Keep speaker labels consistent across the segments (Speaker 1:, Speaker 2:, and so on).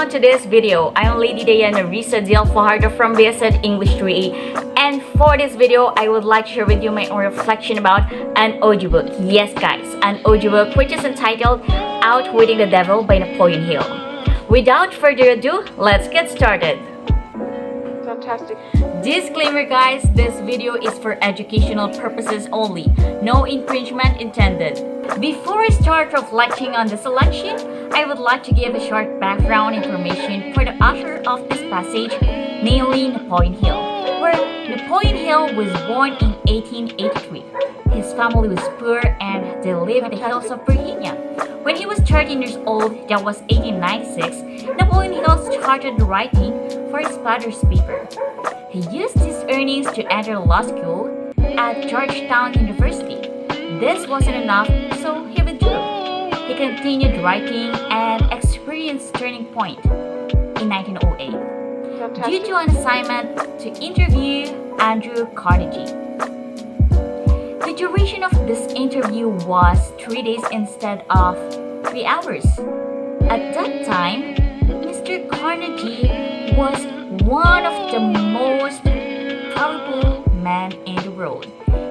Speaker 1: on to this video. I'm Lady Diana Risa Del Fajardo from BSed English 3A, and for this video I would like to share with you my own reflection about an audiobook. Yes guys, an audiobook which is entitled Outwitting the Devil by Napoleon Hill. Without further ado, let's get started.
Speaker 2: Fantastic.
Speaker 1: Disclaimer guys, this video is for educational purposes only. No infringement intended. Before I start reflecting on the selection, I would like to give a short background information for the author of this passage, namely Napoleon Hill. Where Napoleon Hill was born in 1883. His family was poor and they lived in the hills of Virginia. When he was 13 years old, that was 1896, Napoleon Hill started writing for his father's paper. He used his earnings to enter law school at Georgetown University. This wasn't enough, so he withdrew. He continued writing and experienced turning point in 1908 due to an assignment to interview Andrew Carnegie. The duration of this interview was 3 days instead of 3 hours. At that time, Mr. Carnegie was one of the most powerful men in the world.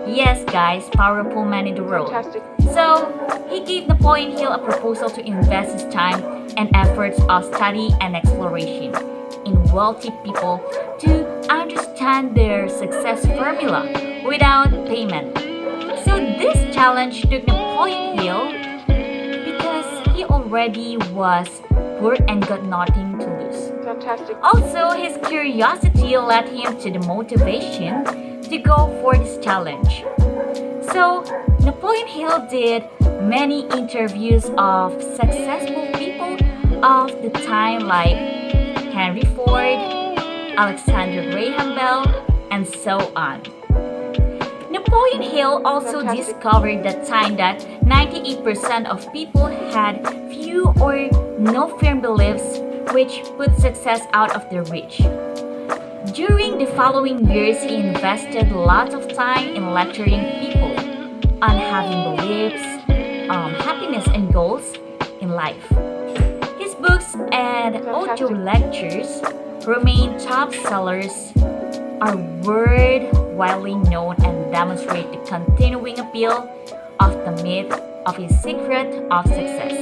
Speaker 1: Yes guys, powerful man in the world.
Speaker 2: Fantastic.
Speaker 1: So, he gave Napoleon Hill a proposal to invest his time and efforts of study and exploration in wealthy people to understand their success formula without payment. So this challenge took Napoleon Hill because he already was poor and got nothing to lose.
Speaker 2: Fantastic.
Speaker 1: Also, his curiosity led him to the motivation to go for this challenge. So, Napoleon Hill did many interviews of successful people of the time like Henry Ford, Alexander Graham Bell, and so on. Napoleon Hill also discovered that time that 98% of people had few or no firm beliefs which put success out of their reach. During the following years, he invested lots of time in lecturing people on having beliefs, happiness and goals in life. His books and audio lectures remain top sellers, are widely known and demonstrate the continuing appeal of the myth of his secret of success.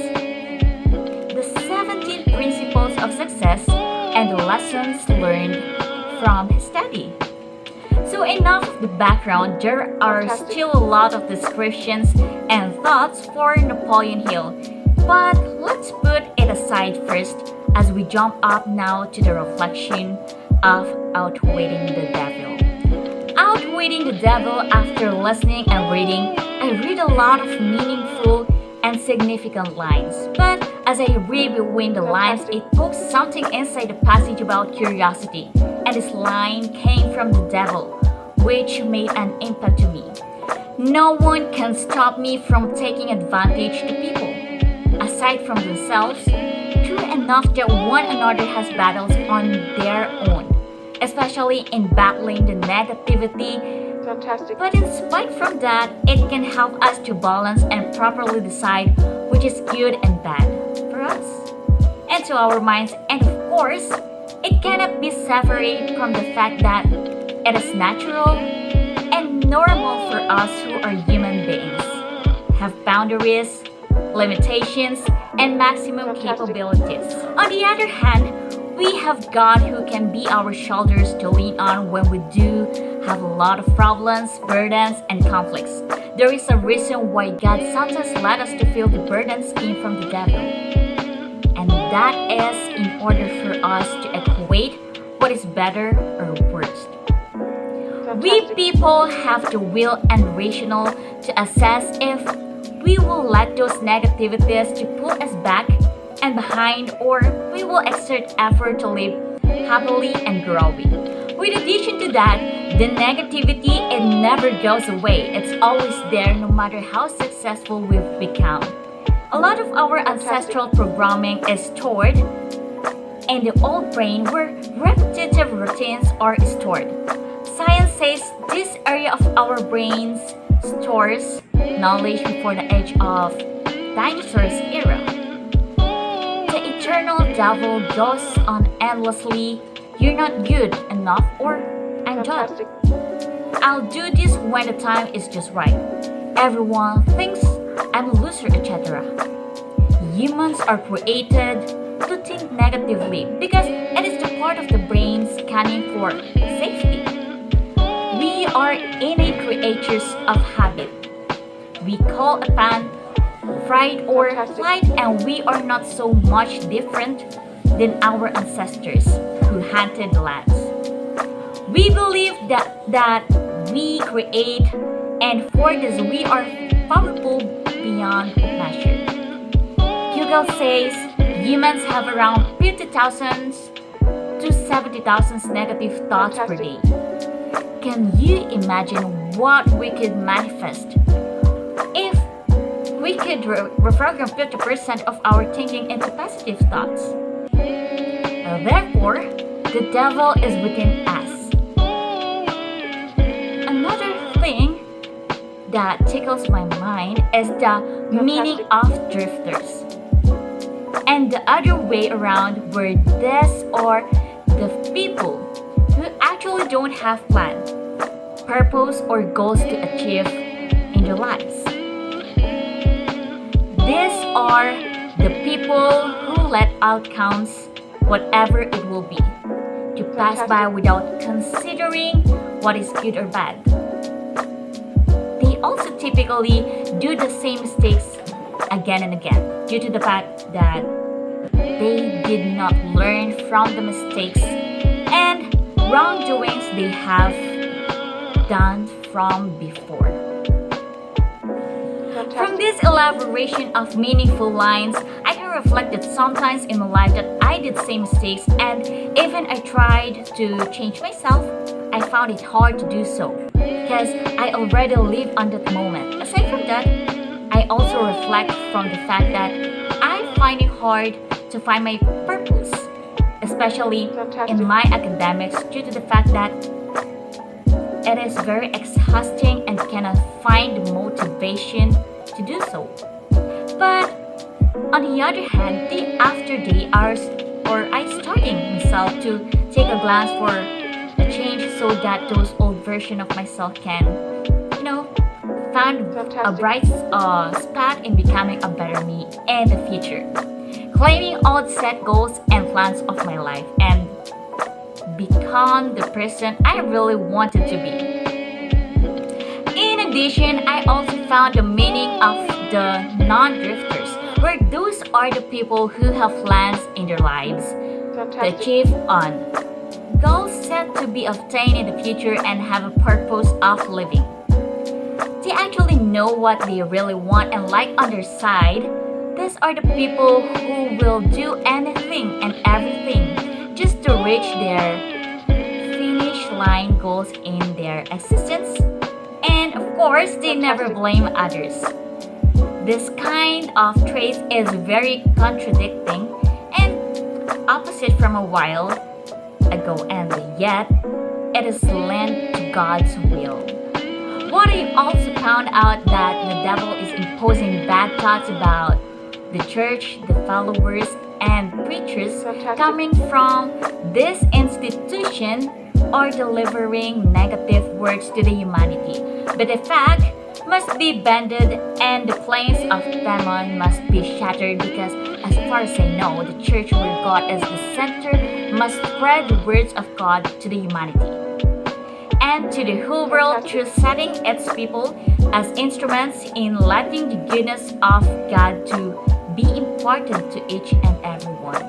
Speaker 1: The 17 principles of success and the lessons learned from his study. So enough of the background, there are still a lot of descriptions and thoughts for Napoleon Hill. But let's put it aside first as we jump up now to the reflection of Outwitting the Devil. Outwitting the Devil, after listening and reading, I read a lot of meaningful and significant lines. But as I read between the lines, it pokes something inside the passage about curiosity. And this line came from the devil, which made an impact to me. No one can stop me from taking advantage to people, aside from themselves. True enough that one another has battles on their own, especially in battling the negativity.
Speaker 2: Fantastic.
Speaker 1: But in spite from that, it can help us to balance and properly decide which is good and bad for us and to our minds. And of course, it cannot be separated from the fact that it is natural and normal for us who are human beings, have boundaries, limitations, and maximum capabilities. On the other hand, we have God who can be our shoulders to lean on when we do have a lot of problems, burdens, and conflicts. There is a reason why God sometimes let us to feel the burdens came from the devil. And that is in order for us to equate what is better or worse. We people have the will and rational to assess if we will let those negativities to pull us back and behind, or we will exert effort to live happily and growing. With addition to that, the negativity, it never goes away. It's always there no matter how successful we've become. A lot of our ancestral programming is stored in the old brain where repetitive routines are stored. Science says this area of our brains stores knowledge before the age of dinosaurs era. The eternal devil goes on endlessly. You're not good enough, or I'm done.
Speaker 2: fantastic,
Speaker 1: I'll do this when the time is just right. Everyone thinks I'm a loser, etc. Humans are created to think negatively because it is the part of the brain scanning for safety. We are innate creatures of habit. We call upon fright or
Speaker 2: Fantastic.
Speaker 1: flight, and we are not so much different than our ancestors who hunted the lands. We believe that we create, and for this we are powerful beyond measure. Google says humans have around 50,000 to 70,000 negative thoughts per day. Can you imagine what we could manifest if we could reprogram 50% of our thinking into positive thoughts? Therefore, the devil is within us. Another thing that tickles my mind is the meaning of drifters. And the other way around, where these are the people who actually don't have plan, purpose, or goals to achieve in their lives. These are the people who let outcomes, whatever it will be, to pass by without considering what is good or bad. They also typically do the same mistakes again and again due to the fact that they did not learn from the mistakes and wrongdoings they have done from before. From this elaboration of meaningful lines, I can reflect that sometimes in my life that I did same mistakes, and even I tried to change myself, I found it hard to do so because I already live on that moment. Aside from that, I also reflect from the fact that I find it hard to find my purpose, especially in my academics, due to the fact that it is very exhausting and cannot find the motivation to do so. But on the other hand, day after day, I starting myself to take a glance for a change so that those old version of myself can, find a bright spot in becoming a better me in the future. Claiming all set goals and plans of my life and become the person I really wanted to be. In addition, I also found the meaning of the non-drifters, where those are the people who have plans in their lives to achieve on goals set to be obtained in the future and have a purpose of living. They actually know what they really want and like on their side. These are the people who will do anything and everything just to reach their finish line goals in their existence. And of course, they never blame others. This kind of trait is very contradicting and opposite from a while ago, and yet it is linked to God's will. What I also found out that the devil is imposing bad thoughts about the church, the followers, and preachers coming from this institution are delivering negative words to the humanity. But the fact must be bended and the planes of demon must be shattered, because as far as I know, the church where God is the center must spread the words of God to the humanity and to the whole world through setting its people as instruments in letting the goodness of God to be imparted to each and every one.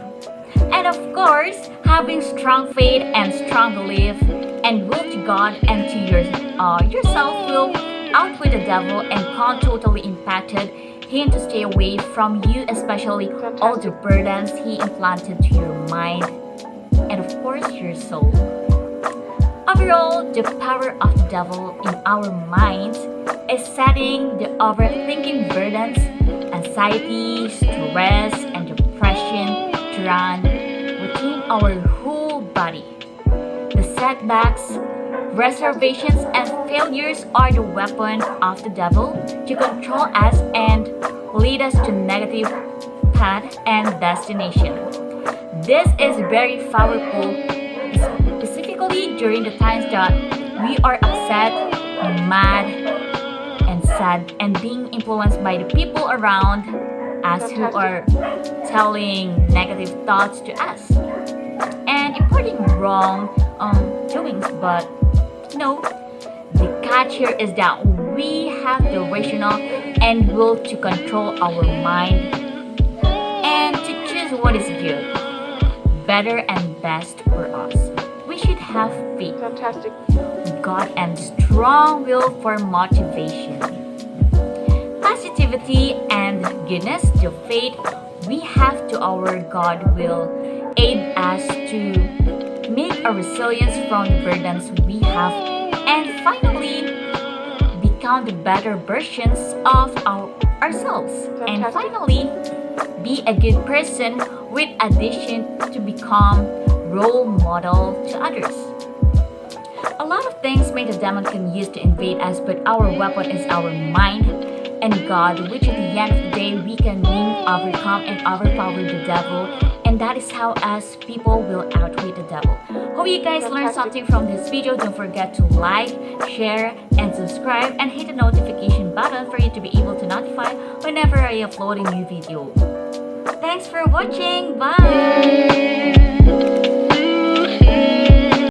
Speaker 1: And of course, having strong faith and strong belief and will to God and to yourself will outwit the devil and can't totally impacted him to stay away from you, especially all the burdens he implanted to your mind and of course your soul. Overall, the power of the devil in our minds is setting the overthinking burdens, anxiety, stress, and depression to run within our whole body. The setbacks, reservations, and failures are the weapon of the devil to control us and lead us to negative path and destination. This is very powerful, specifically during the times that we are upset, mad, and sad, and being influenced by the people around us who are telling negative thoughts to us and imparting wrong doings. But no, the catch here is that we have the rational and will to control our mind and to choose what is good, better, and best for us. We should have faith,
Speaker 2: Fantastic.
Speaker 1: God, and strong will for motivation. Positivity and goodness to faith we have to our God will aid us to make a resilience from the burdens we have and finally become the better versions of ourselves and finally be a good person with addition to become role model to others. A lot of things may the demon can use to invade us, but our weapon is our mind and God, which at the end of the day we can win, overcome, and overpower the devil. And that is how us people will outweigh the devil. Hope you guys learned something from this video. Don't forget to like, share, and subscribe, and hit the notification button for you to be able to notify whenever I upload a new video. Thanks for watching. Bye!